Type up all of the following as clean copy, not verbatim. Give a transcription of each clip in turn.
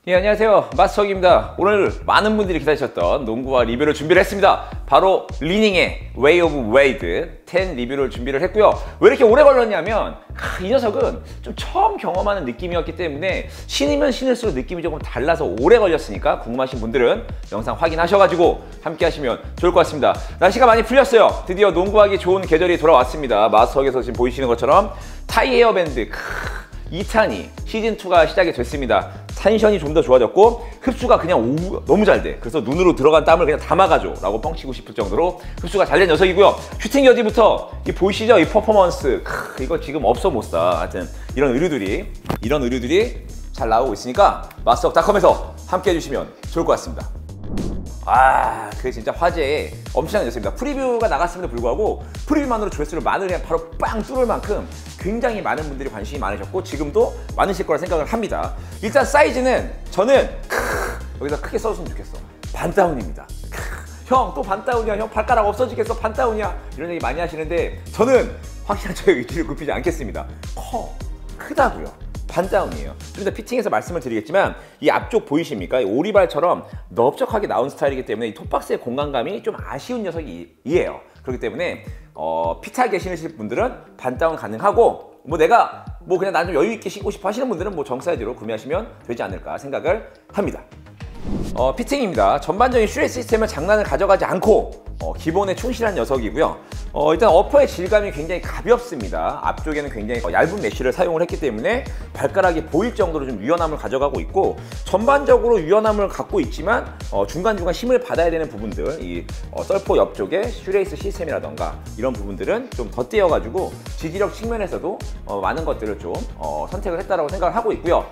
예, 안녕하세요. 마스터기입니다. 오늘 많은 분들이 기다리셨던 농구와 리뷰를 준비를 했습니다. 바로 리닝의 Way of Wade 10 리뷰를 준비를 했고요. 왜 이렇게 오래 걸렸냐면 이 녀석은 좀 처음 경험하는 느낌이었기 때문에 신이면 신을수록 느낌이 조금 달라서 오래 걸렸으니까 궁금하신 분들은 영상 확인하셔가지고 함께 하시면 좋을 것 같습니다. 날씨가 많이 풀렸어요. 드디어 농구하기 좋은 계절이 돌아왔습니다. 마스터기에서 지금 보이시는 것처럼 타이 에어밴드 2탄이 시즌2가 시작이 됐습니다. 텐션이 좀 더 좋아졌고 흡수가 그냥 너무 잘 돼. 그래서 눈으로 들어간 땀을 그냥 다 막아줘 라고 뻥치고 싶을 정도로 흡수가 잘 된 녀석이고요. 슈팅 여지부터 이 보이시죠? 이 퍼포먼스 이거 지금 없어 못 사. 하여튼 이런 의류들이 잘 나오고 있으니까 마스터닷컴에서 함께 해주시면 좋을 것 같습니다. 그게 진짜 화제의 엄청난 녀석입니다. 프리뷰가 나갔음에도 불구하고 프리뷰만으로 조회수를 그냥 바로 빵 뚫을 만큼 굉장히 많은 분들이 관심이 많으셨고 지금도 많으실 거라 생각을 합니다. 일단 사이즈는 저는 여기다 크게 써줬으면 좋겠어. 반다운입니다. 형 또 반다운이야. 형 발가락 없어지겠어. 반다운이야. 이런 얘기 많이 하시는데 저는 확실한 저의 의지를 굽히지 않겠습니다. 크다고요. 반다운이에요. 좀 이따 피팅해서 말씀을 드리겠지만 이 앞쪽 보이십니까? 이 오리발처럼 넓적하게 나온 스타일이기 때문에 이 톱박스의 공간감이 좀 아쉬운 녀석이에요. 그렇기 때문에 핏하게 신으실 분들은 반다운 가능하고 내가 그냥 나 좀 여유 있게 신고 싶어 하시는 분들은 정 사이즈로 구매하시면 되지 않을까 생각을 합니다. 피팅입니다. 전반적인 슈레 시스템은 장난을 가져가지 않고 기본에 충실한 녀석이고요. 일단 어퍼의 질감이 굉장히 가볍습니다. 앞쪽에는 굉장히 얇은 메쉬를 사용을 했기 때문에 발가락이 보일 정도로 좀 유연함을 가져가고 있고 전반적으로 유연함을 갖고 있지만 중간중간 힘을 받아야 되는 부분들 이 썰포 옆쪽에 슈레이스 시스템이라던가 이런 부분들은 좀 덧대어가지고 지지력 측면에서도 많은 것들을 좀 선택을 했다라고 생각을 하고 있고요.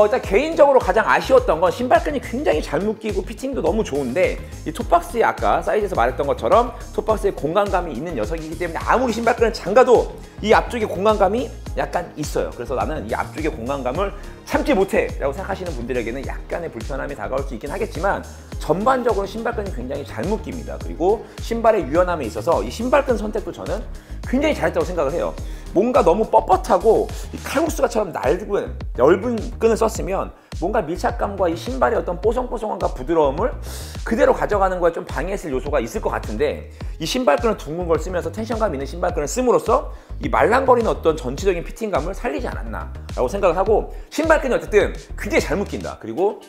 일단 개인적으로 가장 아쉬웠던 건 신발끈이 굉장히 잘 묶이고 피팅도 너무 좋은데 이 톱박스에 아까 사이즈에서 말했던 것처럼 톱박스에 공간감이 있는 녀석이기 때문에 아무리 신발끈을 잠가도 이 앞쪽에 공간감이 약간 있어요. 그래서 나는 이 앞쪽에 공간감을 참지 못해 라고 생각하시는 분들에게는 약간의 불편함이 다가올 수 있긴 하겠지만 전반적으로 신발끈이 굉장히 잘 묶입니다. 그리고 신발의 유연함에 있어서 이 신발끈 선택도 저는 굉장히 잘했다고 생각을 해요. 뭔가 너무 뻣뻣하고 이 칼국수가처럼 얇은 끈을 썼으면 뭔가 밀착감과 이 신발의 어떤 뽀송뽀송함과 부드러움을 그대로 가져가는 거에 좀 방해했을 요소가 있을 것 같은데 이 신발끈을 둥근 걸 쓰면서 텐션감 있는 신발끈을 씀으로써 이 말랑거리는 어떤 전체적인 피팅감을 살리지 않았나 라고 생각을 하고 신발끈이 어쨌든 굉장히 잘 묶인다. 그리고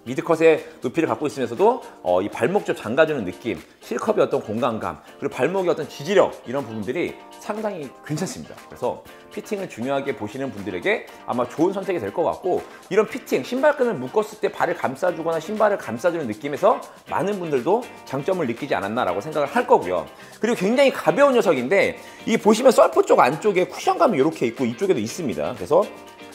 미드컷의 높이를 갖고 있으면서도 이 발목 좀 잠가주는 느낌, 실컵의 어떤 공간감, 그리고 발목의 어떤 지지력 이런 부분들이 상당히 괜찮습니다. 그래서 피팅을 중요하게 보시는 분들에게 아마 좋은 선택이 될 것 같고 이런 피팅, 신발끈을 묶었을 때 발을 감싸주거나 신발을 감싸주는 느낌에서 많은 분들도 장점을 느끼지 않았나라고 생각을 할 거고요. 그리고 굉장히 가벼운 녀석인데 이 보시면 썰포 쪽 안쪽에 쿠션감이 이렇게 있고 이쪽에도 있습니다. 그래서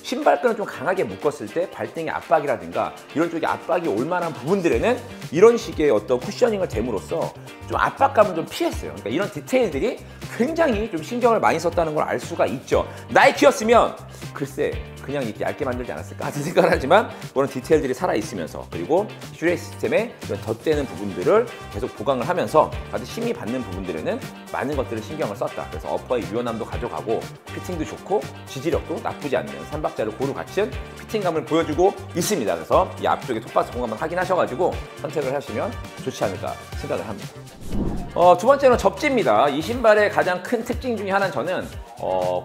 신발끈을 좀 강하게 묶었을 때 발등의 압박이라든가 이런 쪽에 압박이 올 만한 부분들에는 이런 식의 어떤 쿠셔닝을 댐으로써 좀 압박감을 좀 피했어요. 그러니까 이런 디테일들이 굉장히 좀 신경을 많이 썼다는 걸 알 수가 있죠. 나이키였으면 글쎄 그냥 이렇게 얇게 만들지 않았을까 하는 생각을 하지만 그런 디테일들이 살아있으면서 그리고 슈레이 시스템의 이런 덧대는 부분들을 계속 보강을 하면서 아주 힘이 받는 부분들에는 많은 것들을 신경을 썼다. 그래서 어퍼의 유연함도 가져가고 피팅도 좋고 지지력도 나쁘지 않는 3박자를 고루 갖춘 피팅감을 보여주고 있습니다. 그래서 이 앞쪽에 톱박스 공간만 확인하셔가지고 선택을 하시면 좋지 않을까 생각을 합니다. 두 번째는 접지입니다. 이 신발의 가장 큰 특징 중에 하나는 저는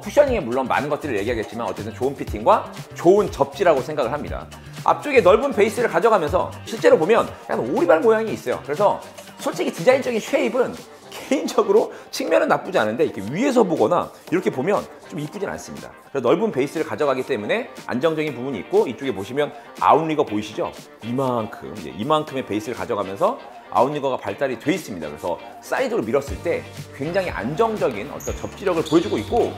쿠셔닝에 물론 많은 것들을 얘기하겠지만 어쨌든 좋은 피팅과 좋은 접지라고 생각을 합니다. 앞쪽에 넓은 베이스를 가져가면서 실제로 보면 약간 오리발 모양이 있어요. 그래서 솔직히 디자인적인 쉐입은 개인적으로 측면은 나쁘지 않은데 이렇게 위에서 보거나 이렇게 보면 좀 이쁘진 않습니다. 그래서 넓은 베이스를 가져가기 때문에 안정적인 부분이 있고 이쪽에 보시면 아웃리거 보이시죠? 이만큼의 베이스를 가져가면서 아웃리거가 발달이 돼 있습니다. 그래서 사이드로 밀었을 때 굉장히 안정적인 어떤 접지력을 보여주고 있고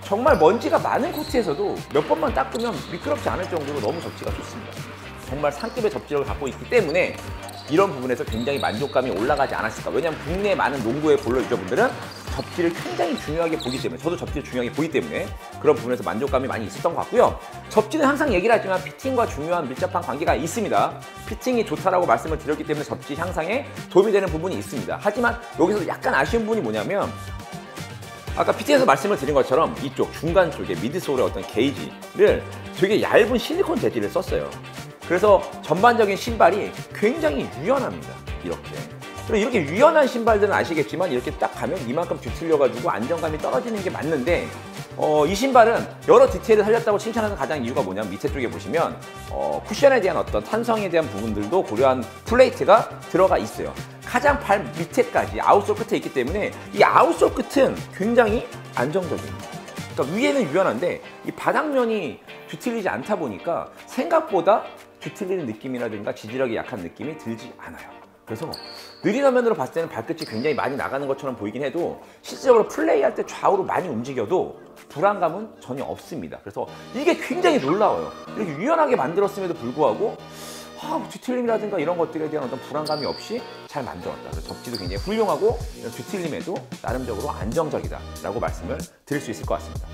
정말 먼지가 많은 코트에서도 몇 번만 닦으면 미끄럽지 않을 정도로 너무 접지가 좋습니다. 정말 상급의 접지력을 갖고 있기 때문에 이런 부분에서 굉장히 만족감이 올라가지 않았을까. 왜냐하면 국내 많은 농구의 볼러 유저분들은 접지를 굉장히 중요하게 보기 때문에 저도 접지를 중요하게 보기 때문에 그런 부분에서 만족감이 많이 있었던 것 같고요. 접지는 항상 얘기를 하지만 피팅과 중요한 밀접한 관계가 있습니다. 피팅이 좋다라고 말씀을 드렸기 때문에 접지 향상에 도움이 되는 부분이 있습니다. 하지만 여기서 약간 아쉬운 부분이 뭐냐면 아까 PT에서 말씀을 드린 것처럼 이쪽 중간 쪽에 미드솔의 어떤 게이지를 되게 얇은 실리콘 재질을 썼어요. 그래서 전반적인 신발이 굉장히 유연합니다. 이렇게 유연한 신발들은 아시겠지만 이렇게 딱 가면 이만큼 뒤틀려가지고 안정감이 떨어지는 게 맞는데 이 신발은 여러 디테일을 살렸다고 칭찬하는 가장 이유가 뭐냐면 밑에 쪽에 보시면 쿠션에 대한 어떤 탄성에 대한 부분들도 고려한 플레이트가 들어가 있어요. 가장 발 밑에까지 아웃솔 끝에 있기 때문에 이 아웃솔 끝은 굉장히 안정적입니다. 그러니까 위에는 유연한데 이 바닥면이 뒤틀리지 않다 보니까 생각보다 뒤틀리는 느낌이라든가 지지력이 약한 느낌이 들지 않아요. 그래서 느린 화면으로 봤을 때는 발끝이 굉장히 많이 나가는 것처럼 보이긴 해도 실질적으로 플레이할 때 좌우로 많이 움직여도 불안감은 전혀 없습니다. 그래서 이게 굉장히 놀라워요. 이렇게 유연하게 만들었음에도 불구하고 뒤틀림이라든가 이런 것들에 대한 어떤 불안감이 없이 잘 만들었다. 그래서 접지도 굉장히 훌륭하고 뒤틀림에도 나름적으로 안정적이다라고 말씀을 드릴 수 있을 것 같습니다.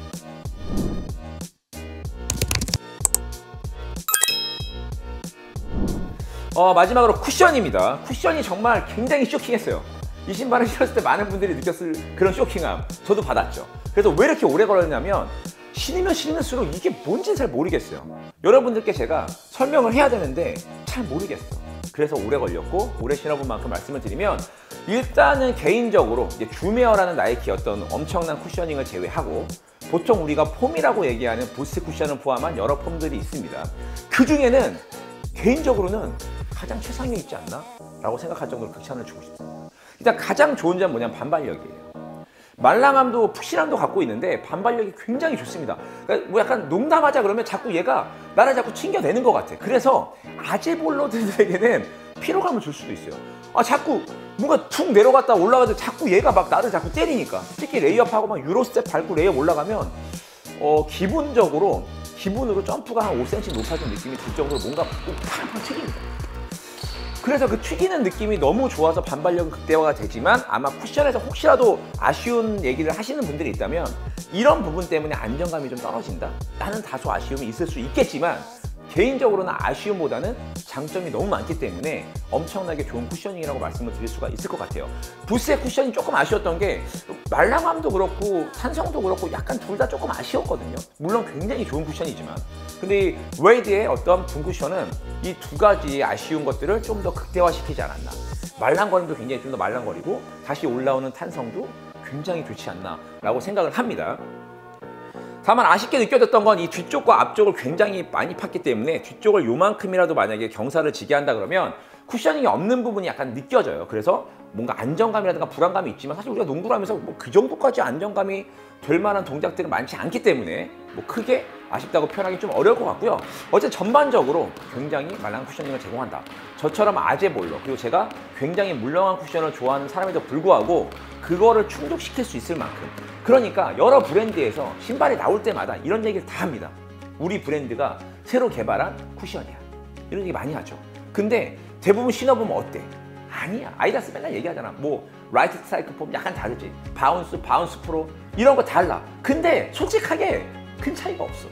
마지막으로 쿠션입니다. 쿠션이 정말 굉장히 쇼킹했어요. 이 신발을 신었을 때 많은 분들이 느꼈을 그런 쇼킹함 저도 받았죠. 그래서 왜 이렇게 오래 걸렸냐면 신으면 신을수록 이게 뭔지는 잘 모르겠어요. 여러분들께 제가 설명을 해야 되는데 잘 모르겠어요. 그래서 오래 걸렸고 오래 신어본 만큼 말씀을 드리면 일단은 개인적으로 이제 줌웨어라는 나이키 어떤 엄청난 쿠셔닝을 제외하고 보통 우리가 폼이라고 얘기하는 부스 쿠션을 포함한 여러 폼들이 있습니다. 그 중에는 개인적으로는 가장 최상위에 있지 않나? 라고 생각할 정도로 극찬을 주고 싶습니다. 일단 가장 좋은 점은 뭐냐면 반발력이에요. 말랑함도 푹신함도 갖고 있는데 반발력이 굉장히 좋습니다. 그러니까 뭐 약간 농담하자 그러면 자꾸 얘가 나를 자꾸 튕겨내는 것 같아. 그래서 아재볼러들에게는 피로감을 줄 수도 있어요. 자꾸 뭔가 툭 내려갔다 올라가도 자꾸 얘가 막 나를 자꾸 때리니까. 특히 레이업하고 막 유로스텝 밟고 레이업 올라가면 기분으로 점프가 한 5cm 높아진 느낌이 들 정도로 뭔가 팡팡 튀깁니다. 그래서 그 튀기는 느낌이 너무 좋아서 반발력은 극대화가 되지만 아마 쿠션에서 혹시라도 아쉬운 얘기를 하시는 분들이 있다면 이런 부분 때문에 안정감이 좀 떨어진다? 라는 다소 아쉬움이 있을 수 있겠지만 개인적으로는 아쉬움보다는 장점이 너무 많기 때문에 엄청나게 좋은 쿠셔닝이라고 말씀을 드릴 수가 있을 것 같아요. 부스의 쿠션이 조금 아쉬웠던 게 말랑함도 그렇고 탄성도 그렇고 약간 둘 다 조금 아쉬웠거든요. 물론 굉장히 좋은 쿠션이지만 근데 이 웨이드의 어떤 분 쿠션은 이 두 가지의 아쉬운 것들을 좀 더 극대화시키지 않았나. 말랑거림도 굉장히 좀 더 말랑거리고 다시 올라오는 탄성도 굉장히 좋지 않나 라고 생각을 합니다. 다만 아쉽게 느껴졌던 건 이 뒤쪽과 앞쪽을 굉장히 많이 팠기 때문에 뒤쪽을 요만큼이라도 만약에 경사를 지게 한다 그러면 쿠셔닝이 없는 부분이 약간 느껴져요. 그래서 뭔가 안정감이라든가 불안감이 있지만 사실 우리가 농구를 하면서 뭐 그 정도까지 안정감이 될 만한 동작들은 많지 않기 때문에 뭐 크게 아쉽다고 표현하기 좀 어려울 것 같고요. 어쨌든 전반적으로 굉장히 말랑한 쿠셔닝을 제공한다. 저처럼 아재볼러 그리고 제가 굉장히 물렁한 쿠션을 좋아하는 사람에도 불구하고 그거를 충족시킬 수 있을 만큼 그러니까 여러 브랜드에서 신발이 나올 때마다 이런 얘기를 다 합니다. 우리 브랜드가 새로 개발한 쿠션이야. 이런 얘기 많이 하죠. 근데 대부분 신어보면 어때? 아니야. 아디다스 맨날 얘기하잖아. 뭐 라이트 스트라이크 폼 약간 다르지. 바운스 프로 이런 거 달라. 근데 솔직하게 큰 차이가 없어.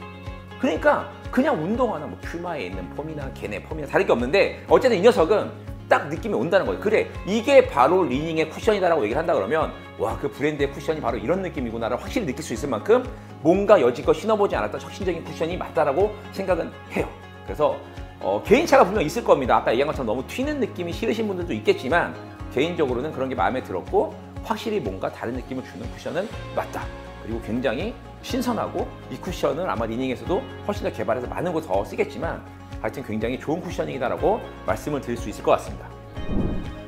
그러니까 그냥 운동화나 뭐 퓨마에 있는 폼이나 걔네 폼이나 다를 게 없는데 어쨌든 이 녀석은 딱 느낌이 온다는 거예요. 그래 이게 바로 리닝의 쿠션이다라고 얘기를 한다 그러면 와 그 브랜드의 쿠션이 바로 이런 느낌이구나를 확실히 느낄 수 있을 만큼 뭔가 여지껏 신어보지 않았던 혁신적인 쿠션이 맞다라고 생각은 해요. 그래서 개인차가 분명 있을 겁니다. 아까 얘기한 것처럼 너무 튀는 느낌이 싫으신 분들도 있겠지만 개인적으로는 그런 게 마음에 들었고 확실히 뭔가 다른 느낌을 주는 쿠션은 맞다. 그리고 굉장히 신선하고 이 쿠션은 아마 리닝에서도 훨씬 더 개발해서 많은 거 더 쓰겠지만 하여튼 굉장히 좋은 쿠셔닝이다라고 말씀을 드릴 수 있을 것 같습니다.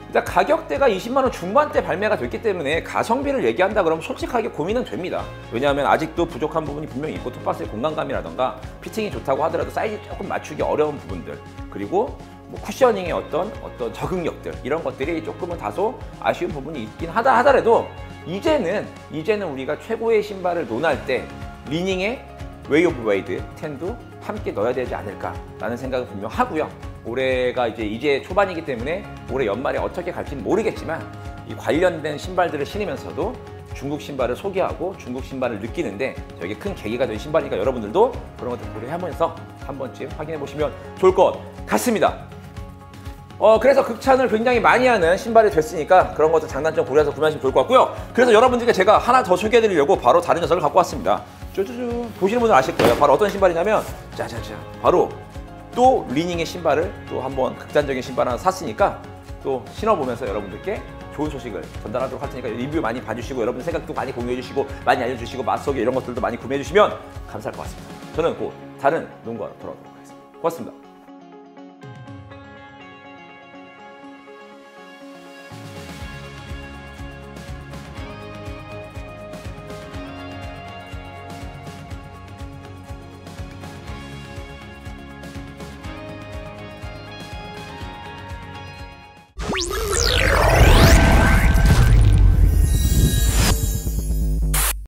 일단 가격대가 20만 원 중반대 발매가 됐기 때문에 가성비를 얘기한다 그러면 솔직하게 고민은 됩니다. 왜냐하면 아직도 부족한 부분이 분명히 있고 톱박스의 공간감이라던가 피팅이 좋다고 하더라도 사이즈 조금 맞추기 어려운 부분들 그리고 뭐 쿠셔닝의 어떤 적응력들 이런 것들이 조금은 다소 아쉬운 부분이 있긴 하더라도 이제는 우리가 최고의 신발을 논할 때 리닝의 웨이 오브 웨이드 10도 함께 넣어야 되지 않을까라는 생각은 분명 하고요. 올해가 이제 초반이기 때문에 올해 연말에 어떻게 갈지는 모르겠지만 이 관련된 신발들을 신으면서도 중국 신발을 소개하고 중국 신발을 느끼는데 저에게 큰 계기가 된 신발이니까 여러분들도 그런 것들 고려하면서 한 번쯤 확인해 보시면 좋을 것 같습니다. 그래서 극찬을 굉장히 많이 하는 신발이 됐으니까 그런 것도 장단점 고려해서 구매하시면 좋을 것 같고요. 그래서 여러분들께 제가 하나 더 소개해 드리려고 바로 다른 녀석을 갖고 왔습니다. 쭈쭈쭈 보시는 분들 아실 거예요. 바로 어떤 신발이냐면 짜자자 바로 또 리닝의 신발을 또 한번 극단적인 신발 하나 샀으니까 또 신어보면서 여러분들께 좋은 소식을 전달하도록 할 테니까 리뷰 많이 봐주시고 여러분 생각도 많이 공유해 주시고 많이 알려주시고 맛소개 이런 것들도 많이 구매해 주시면 감사할 것 같습니다. 저는 곧 다른 농구하러 돌아오도록 하겠습니다. 고맙습니다.